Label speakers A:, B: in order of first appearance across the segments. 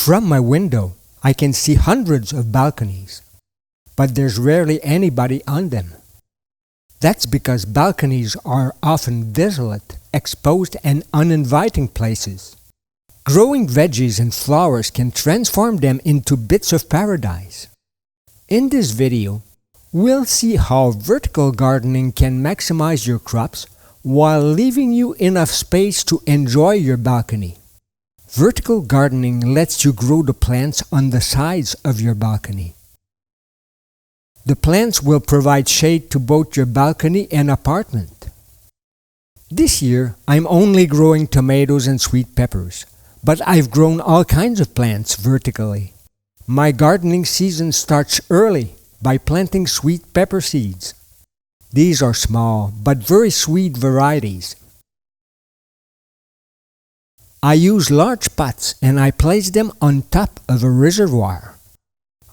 A: From my window, I can see hundreds of balconies, but there's rarely anybody on them. That's because balconies are often desolate, exposed, and uninviting places. Growing veggies and flowers can transform them into bits of paradise. In this video, we'll see how vertical gardening can maximize your crops while leaving you enough space to enjoy your balcony. Vertical gardening lets you grow the plants on the sides of your balcony. The plants will provide shade to both your balcony and apartment. This year, I'm only growing tomatoes and sweet peppers, but I've grown all kinds of plants vertically. My gardening season starts early by planting sweet pepper seeds. These are small but very sweet varieties. I use large pots and I place them on top of a reservoir.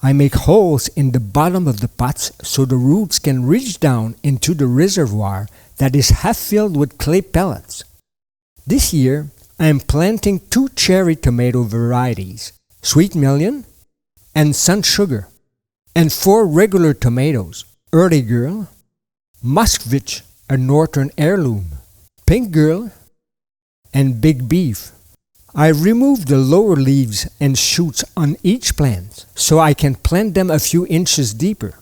A: I make holes in the bottom of the pots so the roots can reach down into the reservoir that is half filled with clay pellets. This year, I am planting 2 cherry tomato varieties, Sweet Million and Sun Sugar, and 4 regular tomatoes, Early Girl, Moskvich, a northern heirloom, Pink Girl, and Big Beef. I remove the lower leaves and shoots on each plant so I can plant them a few inches deeper.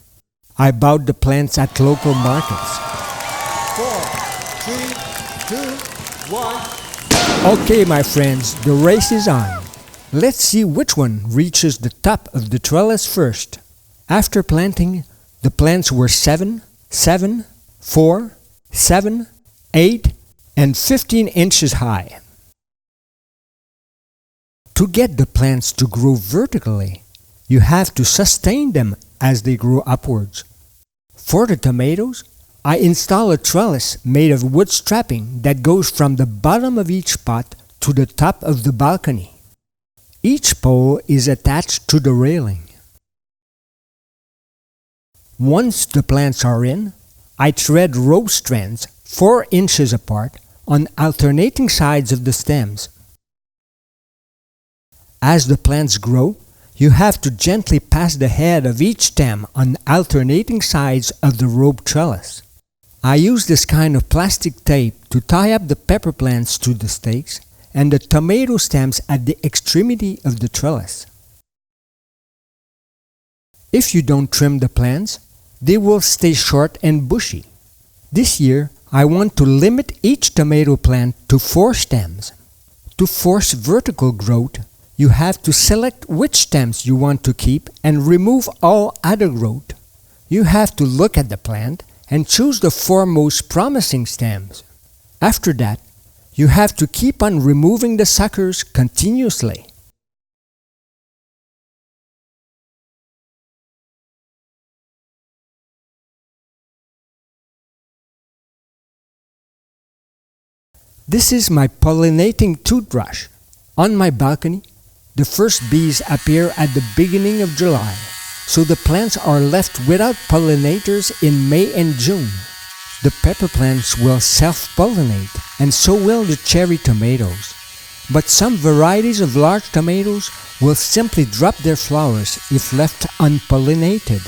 A: I bought the plants at local markets. 4, 3, 2, 1. Okay, my friends, the race is on. Let's see which one reaches the top of the trellis first. After planting, the plants were 7, 7, 4, 7, 8, and 15 inches high. To get the plants to grow vertically, you have to sustain them as they grow upwards. For the tomatoes, I install a trellis made of wood strapping that goes from the bottom of each pot to the top of the balcony. Each pole is attached to the railing. Once the plants are in, I thread row strands 4 inches apart on alternating sides of the stems. As the plants grow, you have to gently pass the head of each stem on alternating sides of the rope trellis. I use this kind of plastic tape to tie up the pepper plants to the stakes and the tomato stems at the extremity of the trellis. If you don't trim the plants, they will stay short and bushy. This year, I want to limit each tomato plant to 4 stems. To force vertical growth, you have to select which stems you want to keep and remove all other growth. You have to look at the plant and choose the 4 most promising stems. After that, you have to keep on removing the suckers continuously. This is my pollinating toothbrush. On my balcony, the first bees appear at the beginning of July, so the plants are left without pollinators in May and June. The pepper plants will self-pollinate, and so will the cherry tomatoes. But some varieties of large tomatoes will simply drop their flowers if left unpollinated.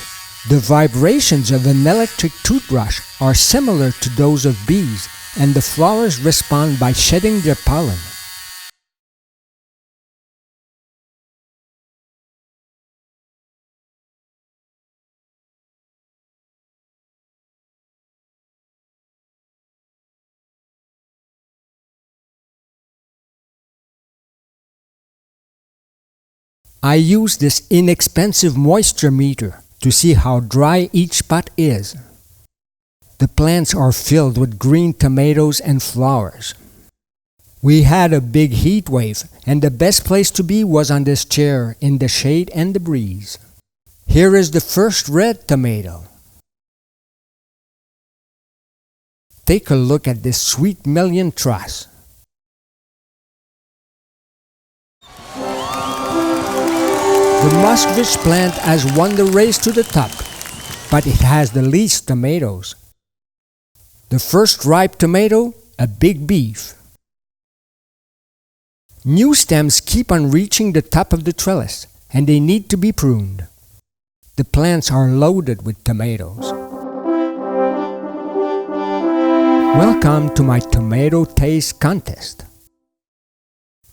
A: The vibrations of an electric toothbrush are similar to those of bees, and the flowers respond by shedding their pollen. I use this inexpensive moisture meter to see how dry each pot is. The plants are filled with green tomatoes and flowers. We had a big heat wave, and the best place to be was on this chair in the shade and the breeze. Here is the first red tomato. Take a look at this Sweet Million truss. The Moskvich plant has won the race to the top, but it has the least tomatoes. The first ripe tomato, a Big Beef. New stems keep on reaching the top of the trellis, and they need to be pruned. The plants are loaded with tomatoes. Welcome to my tomato taste contest.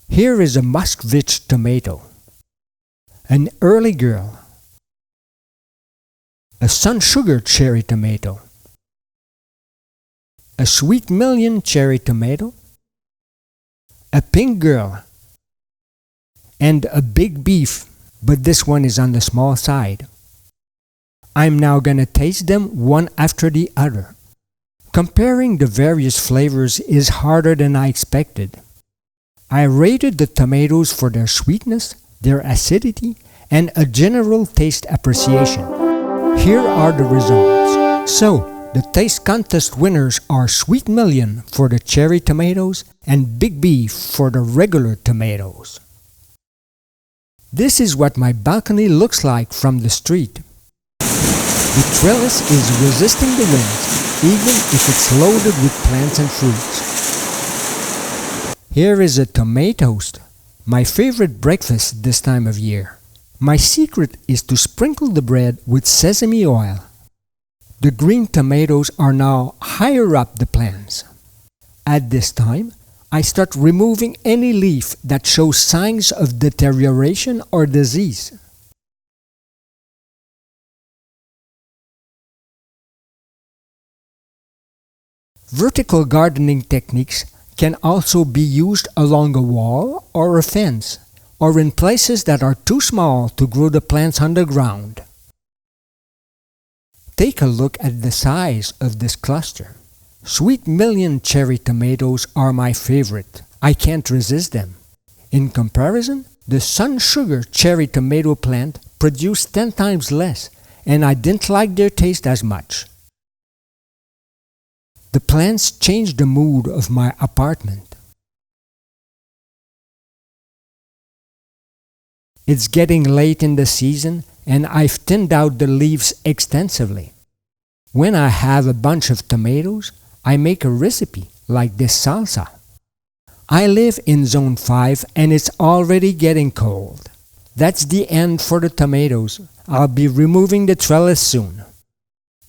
A: Here is a Moskvich tomato, an early girl, a sun sugar cherry tomato, a sweet million cherry tomato, a pink girl, and a big beef, but this one is on the small side. I'm now gonna taste them one after the other. Comparing the various flavors is harder than I expected. I rated the tomatoes for their sweetness, their acidity, and a general taste appreciation. Here are the results. So, the taste contest winners are Sweet Million for the cherry tomatoes and Big Beef for the regular tomatoes. This is what my balcony looks like from the street. The trellis is resisting the winds, even if it's loaded with plants and fruits. Here is a tomatoast, my favorite breakfast this time of year. My secret is to sprinkle the bread with sesame oil. The green tomatoes are now higher up the plants. At this time, I start removing any leaf that shows signs of deterioration or disease. Vertical gardening techniques can also be used along a wall or a fence, or in places that are too small to grow the plants underground. Take a look at the size of this cluster. Sweet Million cherry tomatoes are my favorite. I can't resist them. In comparison, the sun sugar cherry tomato plant produced 10 times less, and I didn't like their taste as much. The plants changed the mood of my apartment. It's getting late in the season, and I've thinned out the leaves extensively. When I have a bunch of tomatoes, I make a recipe like this salsa. I live in Zone 5 and it's already getting cold. That's the end for the tomatoes. I'll be removing the trellis soon.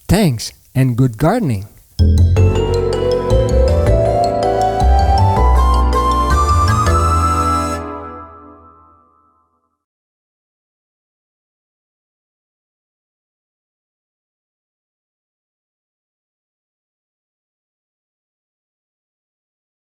A: Thanks and good gardening.